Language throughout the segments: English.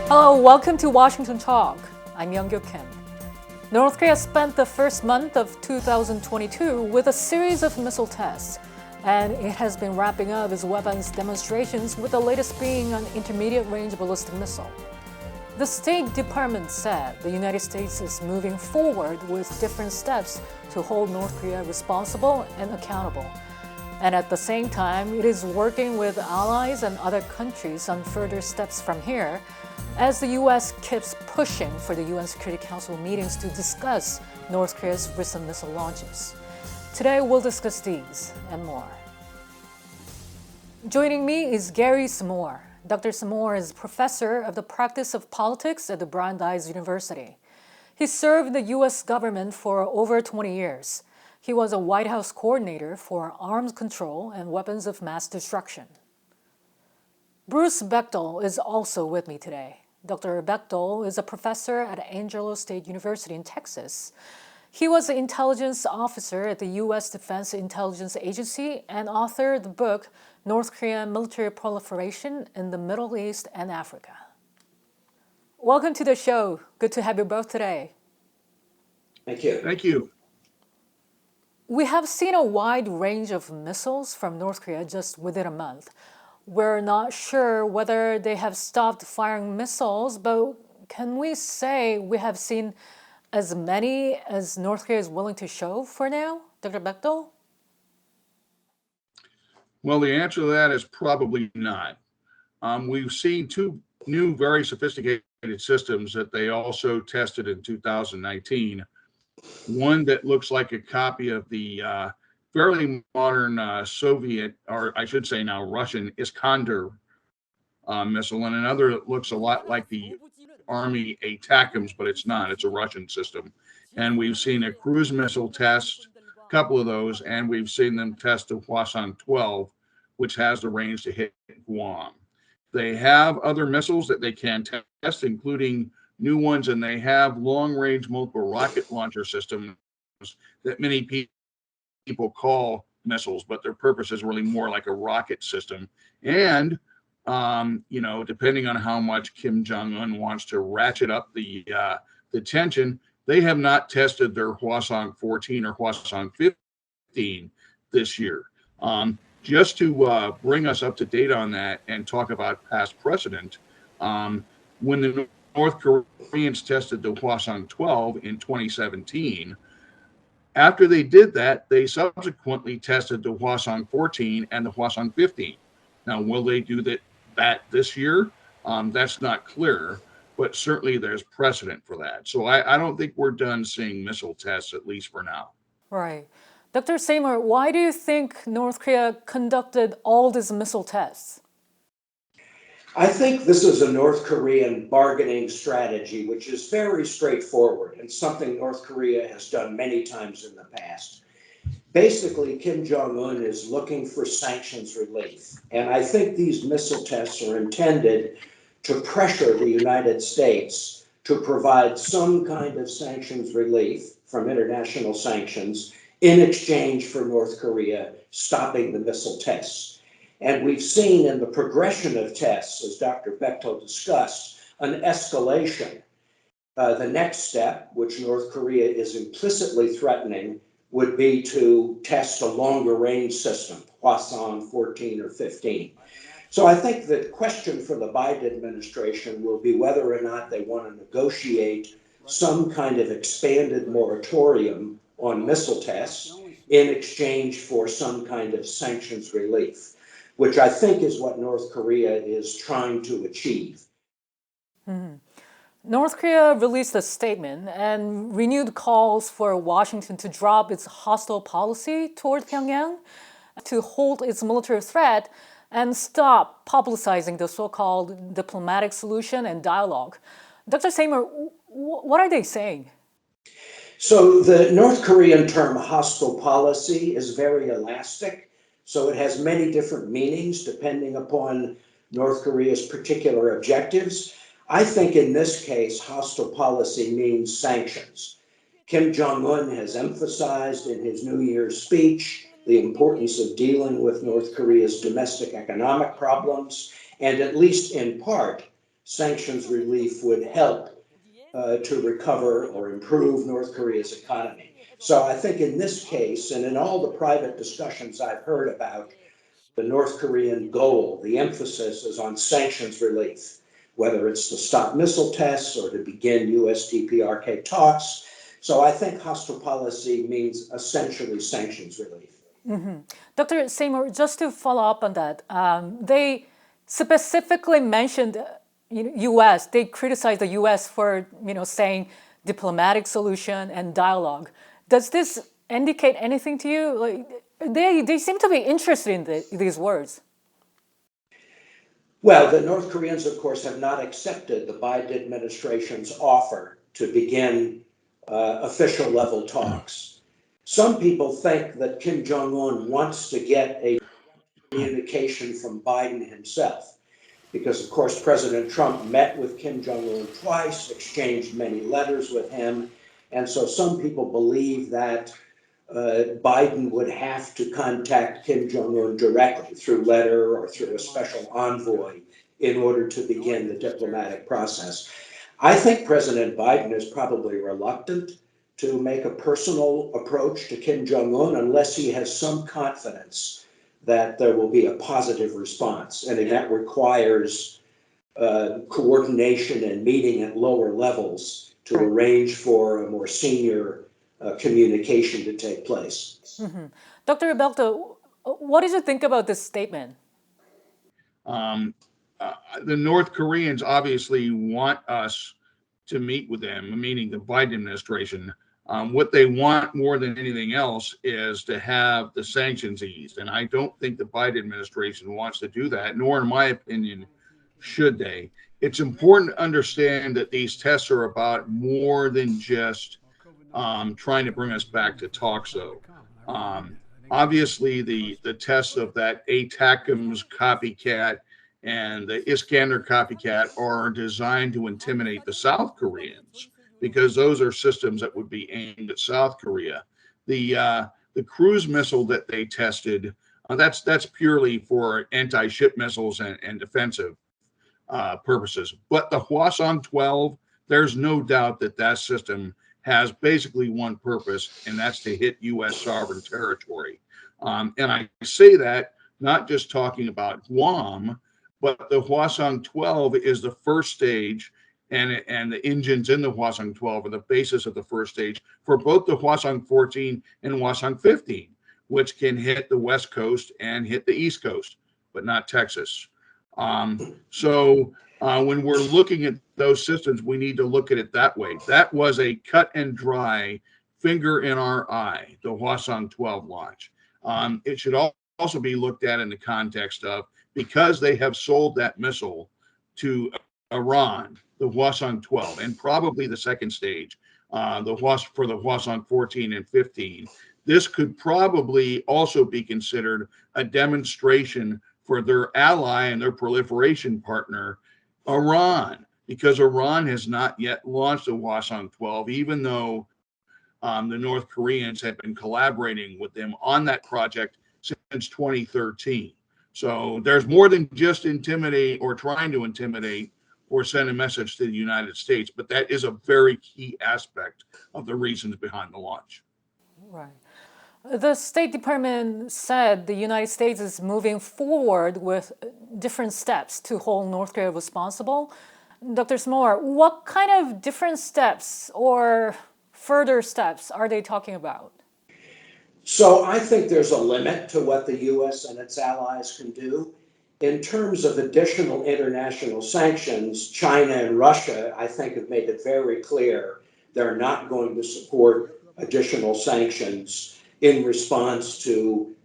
Hello, welcome to Washington Talk. I'm Young-Kyo Kim. North Korea spent the first month of 2022 with a series of missile tests, and it has been wrapping up its weapons demonstrations, with the latest being an intermediate-range ballistic missile. The State Department said the United States is moving forward with different steps to hold North Korea responsible and accountable. And at the same time, it is working with allies and other countries on further steps from here, as the U.S. keeps pushing for the UN Security Council meetings to discuss North Korea's recent missile launches. Today, we'll discuss these and more. Joining me is Gary Samore. Dr. Samore is professor of the practice of politics at the Brandeis University. He served the U.S. government for over 20 years. He was a White House coordinator for arms control and weapons of mass destruction. Bruce Bechtol is also with me today. Dr. Bechtol is a professor at Angelo State University in Texas. He was an intelligence officer at the U.S. Defense Intelligence Agency and authored the book North Korean Military Proliferation in the Middle East and Africa. Welcome to the show. Good to have you both today. Thank you. Thank you. We have seen a wide range of missiles from North Korea just within a month. We're not sure whether they have stopped firing missiles, but can we say we have seen as many as North Korea is willing to show for now? Dr. Bechtol? Well, the answer to that is probably not. We've seen two new, very sophisticated systems that they also tested in 2019. One that looks like a copy of the fairly modern Soviet, or I should say now Russian, Iskander missile, and another that looks a lot like the Army ATACMS, but it's not. It's a Russian system. And we've seen a cruise missile test, a couple of those, and we've seen them test a Hwasong-12, which has the range to hit Guam. They have other missiles that they can test, including new ones, and they have long-range multiple rocket launcher systems that many people call missiles, but their purpose is really more like a rocket system. And depending on how much Kim Jong-un wants to ratchet up the tension, they have not tested their Hwasong-14 or Hwasong-15 this year. Just to bring us up to date on that and talk about past precedent, when the North Koreans tested the Hwasong-12 in 2017. After they did that, they subsequently tested the Hwasong-14 and the Hwasong-15. Now, will they do that this year? That's not clear, but certainly there's precedent for that. So I don't think we're done seeing missile tests, at least for now. Right. Dr. Samore, why do you think North Korea conducted all these missile tests? I think this is a North Korean bargaining strategy, which is very straightforward and something North Korea has done many times in the past. Basically, Kim Jong-un is looking for sanctions relief. And I think these missile tests are intended to pressure the United States to provide some kind of sanctions relief from international sanctions in exchange for North Korea stopping the missile tests. And we've seen in the progression of tests, as Dr. Bechtol discussed, an escalation. The next step, which North Korea is implicitly threatening, would be to test a longer range system, Hwasong-14 or 15. So I think the question for the Biden administration will be whether or not they want to negotiate some kind of expanded moratorium on missile tests in exchange for some kind of sanctions relief, which I think is what North Korea is trying to achieve. Mm-hmm. North Korea released a statement and renewed calls for Washington to drop its hostile policy toward Pyongyang, to hold its military threat, and stop publicizing the so-called diplomatic solution and dialogue. Dr. Samore, what are they saying? So the North Korean term hostile policy is very elastic. So it has many different meanings depending upon North Korea's particular objectives. I think in this case, hostile policy means sanctions. Kim Jong-un has emphasized in his New Year's speech the importance of dealing with North Korea's domestic economic problems, and at least in part, sanctions relief would help to recover or improve North Korea's economy. So I think in this case, and in all the private discussions I've heard about the North Korean goal, the emphasis is on sanctions relief, whether it's to stop missile tests or to begin US DPRK talks. So I think hostile policy means essentially sanctions relief. Dr. Samore, just to follow up on that, they specifically mentioned U.S. They criticized the U.S. for saying diplomatic solution and dialogue. Does this indicate anything to you? Like, they seem to be interested in these words. Well, the North Koreans, of course, have not accepted the Biden administration's offer to begin official level talks. Some people think that Kim Jong-un wants to get a communication from Biden himself, because, of course, President Trump met with Kim Jong-un twice, exchanged many letters with him, and so some people believe that Biden would have to contact Kim Jong-un directly through letter or through a special envoy in order to begin the diplomatic process. I think President Biden is probably reluctant to make a personal approach to Kim Jong-un unless he has some confidence that there will be a positive response. And that requires coordination and meeting at lower levels to arrange for a more senior communication to take place. Dr. Bechtol, what did you think about this statement? The North Koreans obviously want us to meet with them, meaning the Biden administration. What they want more than anything else is to have the sanctions eased. And I don't think the Biden administration wants to do that, nor in my opinion, should they. It's important to understand that these tests are about more than just trying to bring us back to talks, though. Obviously, the tests of that ATACMS copycat and the Iskander copycat are designed to intimidate the South Koreans, because those are systems that would be aimed at South Korea. The cruise missile that they tested, that's purely for anti-ship missiles and defensive purposes. But the Hwasong-12, there's no doubt that system has basically one purpose, and that's to hit U.S. sovereign territory. And I say that not just talking about Guam, but the Hwasong-12 is the first stage, and the engines in the Hwasong-12 are the basis of the first stage for both the Hwasong-14 and Hwasong-15, which can hit the West Coast and hit the East Coast, but not Texas. So when we're looking at those systems, we need to look at it that way. That was a cut and dry finger in our eye, the Hwasong-12 launch. It should also be looked at in the context of, because they have sold that missile to Iran, the Hwasong-12, and probably the second stage, for the Hwasong-14 and 15. This could probably also be considered a demonstration for their ally and their proliferation partner, Iran, because Iran has not yet launched a Hwasong-12, even though the North Koreans have been collaborating with them on that project since 2013. So there's more than just intimidate or trying to intimidate or send a message to the United States, but that is a very key aspect of the reasons behind the launch. Right. The State Department said the United States is moving forward with different steps to hold North Korea responsible. Dr. Samore, what kind of different steps or further steps are they talking about? So I think there's a limit to what the U.S. and its allies can do. In terms of additional international sanctions, China and Russia, I think, have made it very clear they're not going to support additional sanctions in response to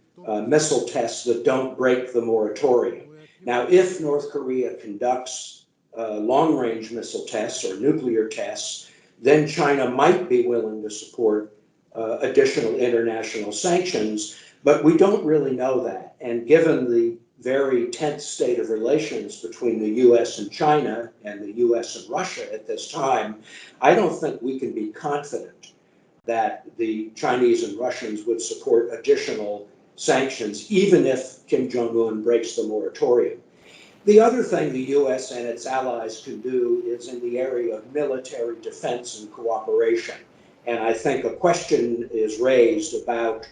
missile tests that don't break the moratorium. Now, if North Korea conducts long-range missile tests or nuclear tests, then China might be willing to support additional international sanctions, but we don't really know that. And given the very tense state of relations between the U.S. and China and the U.S. and Russia at this time, I don't think we can be confident that the Chinese and Russians would support additional sanctions, even if Kim Jong-un breaks the moratorium. The other thing the U.S. and its allies can do is in the area of military defense and cooperation. And I think a question is raised about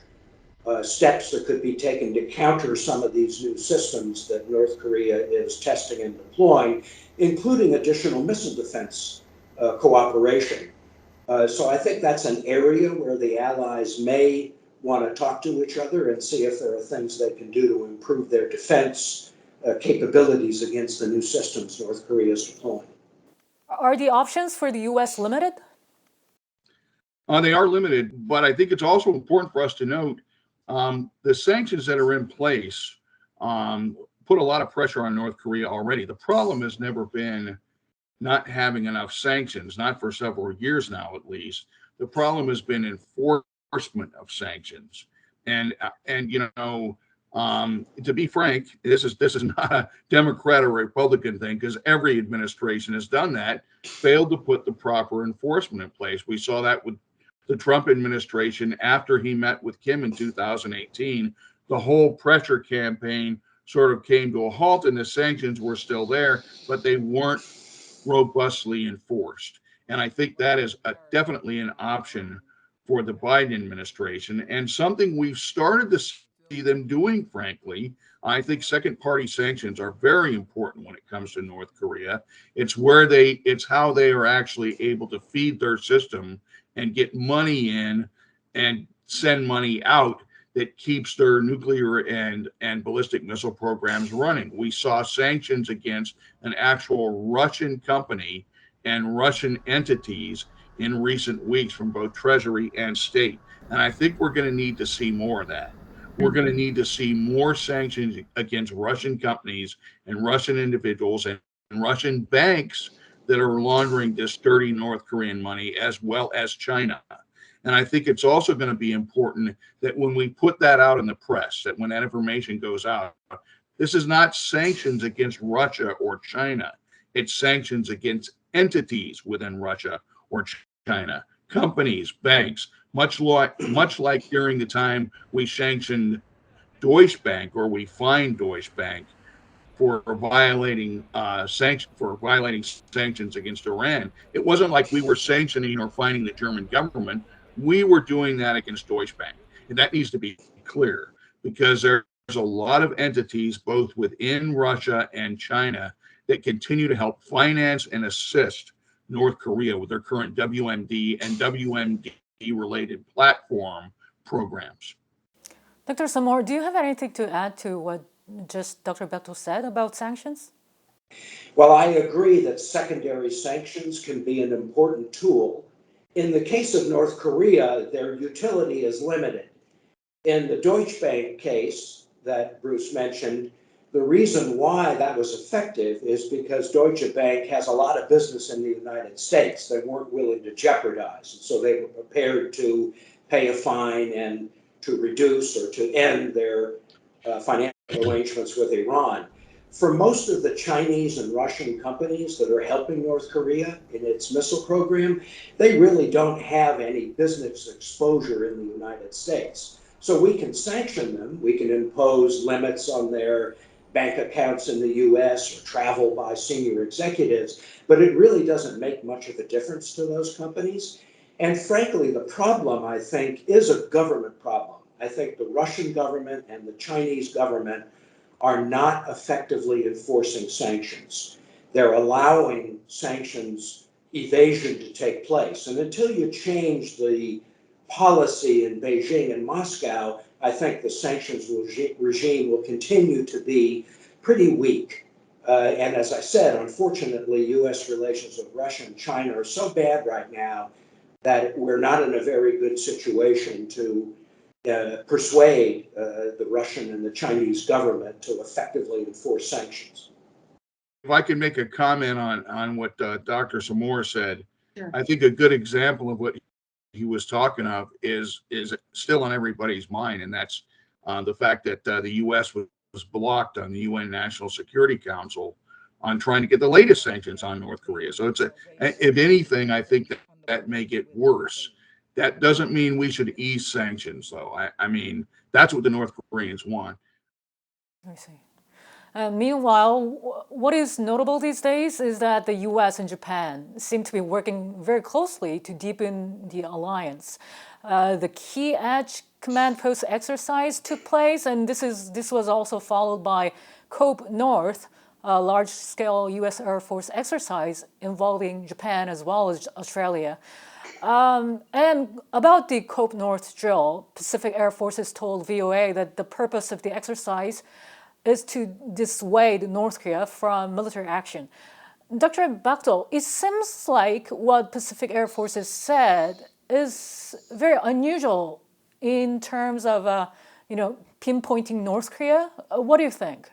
steps that could be taken to counter some of these new systems that North Korea is testing and deploying, including additional missile defense cooperation. So I think that's an area where the allies may want to talk to each other and see if there are things they can do to improve their defense capabilities against the new systems North Korea is deploying. Are the options for the U.S. limited? They are limited, but I think it's also important for us to note the sanctions that are in place put a lot of pressure on North Korea already. The problem has never been not having enough sanctions, not for several years now at least. The problem has been enforcement of sanctions. And you know, to be frank, this is not a Democrat or Republican thing, because every administration has done that, failed to put the proper enforcement in place. We saw that with the Trump administration after he met with Kim in 2018. The whole pressure campaign sort of came to a halt, and the sanctions were still there, but they weren't robustly enforced. And I think that is definitely an option for the Biden administration, and something we've started to see them doing, frankly. I think second party sanctions are very important when it comes to North Korea. It's how they are actually able to feed their system and get money in and send money out that keeps their nuclear and ballistic missile programs running. We saw sanctions against an actual Russian company and Russian entities in recent weeks from both Treasury and state. And I think we're going to need to see more of that. We're going to need to see more sanctions against Russian companies and Russian individuals and Russian banks that are laundering this dirty North Korean money, as well as China. And I think it's also going to be important that when we put that out in the press, that when that information goes out, this is not sanctions against Russia or China. It's sanctions against entities within Russia or China, companies, banks, much like during the time we sanctioned Deutsche Bank, or we fined Deutsche Bank for violating sanctions against Iran. It wasn't like we were sanctioning or fining the German government. We were doing that against Deutsche Bank. And that needs to be clear, because there's a lot of entities both within Russia and China that continue to help finance and assist North Korea with their current WMD and WMD related platform programs. Dr. Samore, do you have anything to add to what just Dr. Bechtol said about sanctions? Well, I agree that secondary sanctions can be an important tool. In the case of North Korea, their utility is limited. In the Deutsche Bank case that Bruce mentioned, the reason why that was effective is because Deutsche Bank has a lot of business in the United States. They weren't willing to jeopardize, and so they were prepared to pay a fine and to reduce or to end their financial arrangements with Iran. For most of the Chinese and Russian companies that are helping North Korea in its missile program, they really don't have any business exposure in the United States. So we can sanction them, we can impose limits on their bank accounts in the US or travel by senior executives, but it really doesn't make much of a difference to those companies. And frankly, the problem, I think, is a government problem. I think the Russian government and the Chinese government are not effectively enforcing sanctions. They're allowing sanctions evasion to take place. And until you change the policy in Beijing and Moscow, I think the sanctions regime will continue to be pretty weak. And as I said, unfortunately, U.S. relations with Russia and China are so bad right now that we're not in a very good situation to persuade the Russian and the Chinese government to effectively enforce sanctions. If I can make a comment on what Dr. Samore said, Sure. I think a good example of what he was talking of is still on everybody's mind, and that's the fact that the U.S. was blocked on the UN National Security Council on trying to get the latest sanctions on North Korea. So if anything, I think that may get worse. That doesn't mean we should ease sanctions, though. I mean, that's what the North Koreans want. I see. Meanwhile, what is notable these days is that the US and Japan seem to be working very closely to deepen the alliance. The Key Edge Command Post exercise took place, and this was also followed by COPE North, a large-scale US Air Force exercise involving Japan as well as Australia. And about the COPE North drill, Pacific Air Forces told VOA that the purpose of the exercise is to dissuade North Korea from military action. Dr. Bechtol, it seems like what Pacific Air Forces said is very unusual in terms of, pinpointing North Korea. What do you think?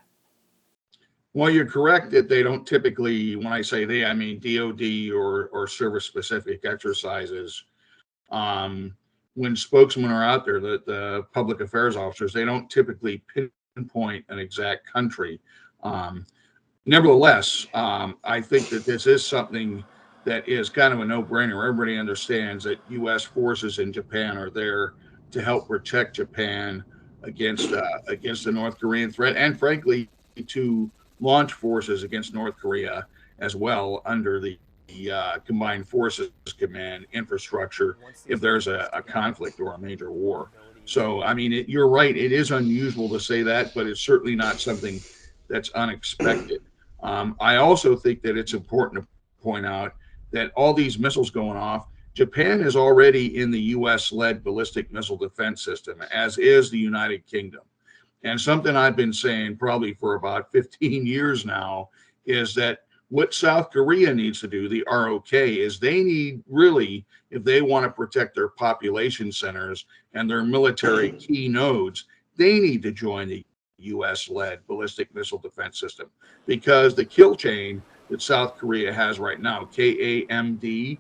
Well, you're correct that they don't typically, when I say they, I mean DOD or service-specific exercises. When spokesmen are out there, the public affairs officers, they don't typically pinpoint an exact country. Nevertheless, I think that this is something that is kind of a no-brainer. Everybody understands that U.S. forces in Japan are there to help protect Japan against the North Korean threat, and frankly, to launch forces against North Korea as well under the Combined Forces Command infrastructure if there's a conflict or a major war. So, I mean, you're right. It is unusual to say that, but it's certainly not something that's unexpected. I also think that it's important to point out that all these missiles going off, Japan is already in the U.S.-led ballistic missile defense system, as is the United Kingdom. And something I've been saying probably for about 15 years now is that what South Korea needs to do, the ROK, is they need really, if they want to protect their population centers and their military key nodes, they need to join the U.S.-led ballistic missile defense system, because the kill chain that South Korea has right now, KAMD,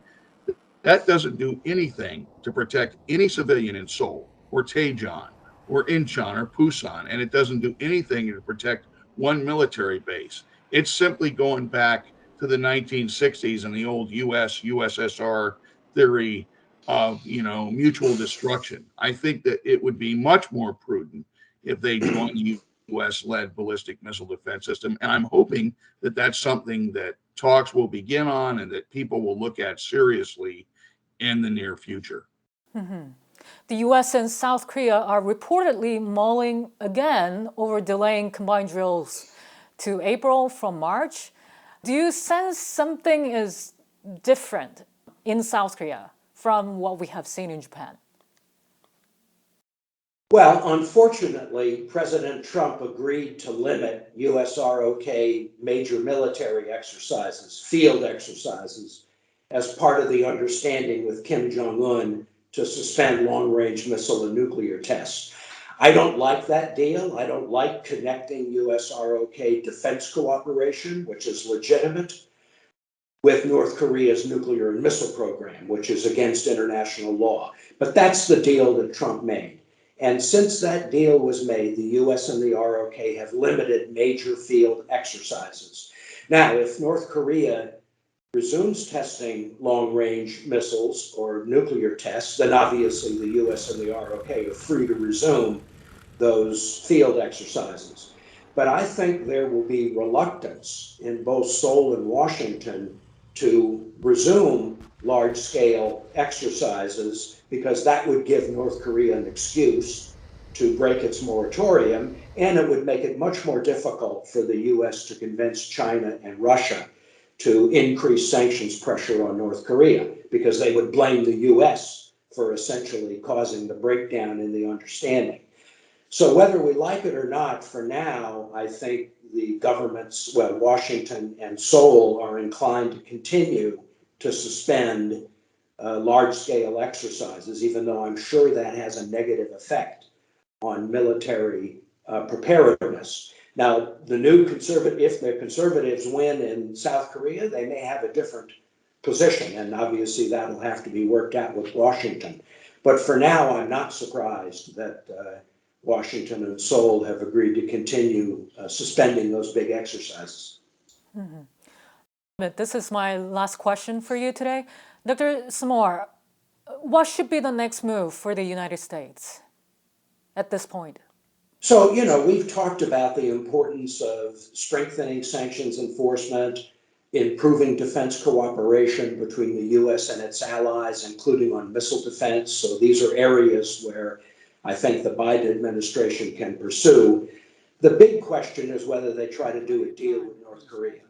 that doesn't do anything to protect any civilian in Seoul or Daejeon or Incheon or Busan, and it doesn't do anything to protect one military base. It's simply going back to the 1960s and the old USSR theory of, mutual destruction. I think that it would be much more prudent if they join the U.S.-led ballistic missile defense system, and I'm hoping that that's something that talks will begin on and that people will look at seriously in the near future. Mm-hmm. The U.S. and South Korea are reportedly mulling again over delaying combined drills to April from March. Do you sense something is different in South Korea from what we have seen in Japan? Well, unfortunately, President Trump agreed to limit U.S. ROK major military exercises, field exercises, as part of the understanding with Kim Jong-un to suspend long-range missile and nuclear tests. I don't like that deal. I don't like connecting U.S. ROK defense cooperation, which is legitimate, with North Korea's nuclear and missile program, which is against international law. But that's the deal that Trump made. And since that deal was made, the U.S. and the ROK have limited major field exercises. Now, if North Korea resumes testing long-range missiles or nuclear tests, then obviously the U.S. and the ROK are free to resume those field exercises. But I think there will be reluctance in both Seoul and Washington to resume large-scale exercises, because that would give North Korea an excuse to break its moratorium, and it would make it much more difficult for the U.S. to convince China and Russia to increase sanctions pressure on North Korea, because they would blame the U.S. for essentially causing the breakdown in the understanding. So whether we like it or not, for now, I think the governments, Washington and Seoul, are inclined to continue to suspend large-scale exercises, even though I'm sure that has a negative effect on military preparedness. Now, if the conservatives win in South Korea, they may have a different position, and obviously that'll have to be worked out with Washington. But for now, I'm not surprised that Washington and Seoul have agreed to continue suspending those big exercises. Mm-hmm. But this is my last question for you today. Dr. Samore, what should be the next move for the United States at this point? So, we've talked about the importance of strengthening sanctions enforcement, improving defense cooperation between the US and its allies, including on missile defense. So these are areas where I think the Biden administration can pursue. The big question is whether they try to do a deal with North Korea.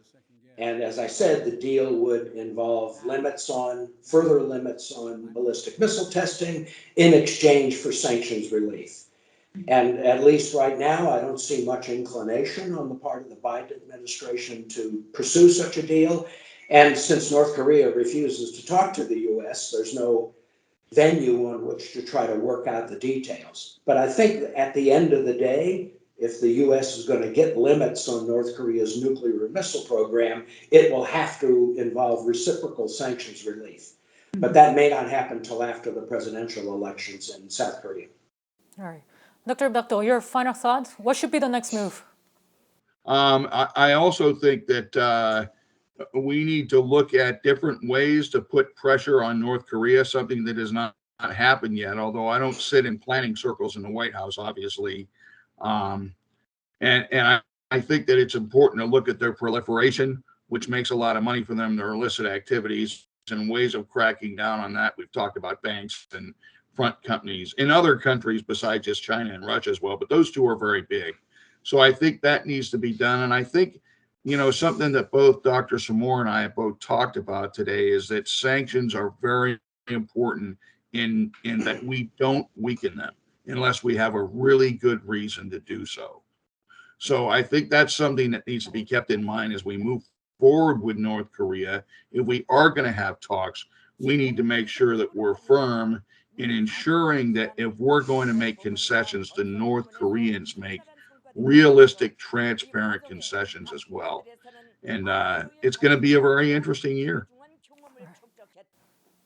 And as I said, the deal would involve further limits on ballistic missile testing in exchange for sanctions relief. And at least right now, I don't see much inclination on the part of the Biden administration to pursue such a deal. And since North Korea refuses to talk to the US, there's no venue on which to try to work out the details. But I think at the end of the day, if the US is going to get limits on North Korea's nuclear missile program, it will have to involve reciprocal sanctions relief. But that may not happen till after the presidential elections in South Korea. All right. Dr. Bechtol, your final thoughts? What should be the next move? I also think that we need to look at different ways to put pressure on North Korea, something that has not happened yet, although I don't sit in planning circles in the White House, obviously. I think that it's important to look at their proliferation, which makes a lot of money for them, their illicit activities, and ways of cracking down on that. We've talked about banks and front companies in other countries besides just China and Russia as well, but those two are very big. So I think that needs to be done. And I think, something that both Dr. Samore and I have both talked about today is that sanctions are very important in that we don't weaken them unless we have a really good reason to do so. So I think that's something that needs to be kept in mind as we move forward with North Korea. If we are going to have talks, we need to make sure that we're firm in ensuring that if we're going to make concessions, the North Koreans make realistic, transparent concessions as well. And it's going to be a very interesting year.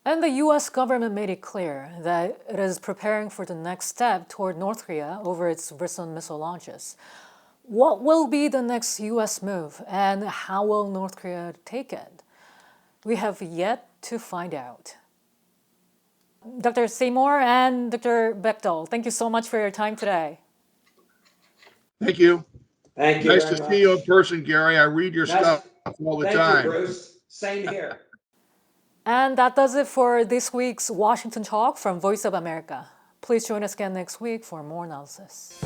And the US government made it clear that it is preparing for the next step toward North Korea over its recent missile launches. What will be the next US move, and how will North Korea take it? We have yet to find out. Dr. Seymore and Dr. Bechtol, thank you so much for your time today. Thank you. Thank you. Nice very to much. see you in person, Gary. I read your stuff all the Thank time. you, Bruce. Same here. And that does it for this week's Washington Talk from Voice of America. Please join us again next week for more analysis.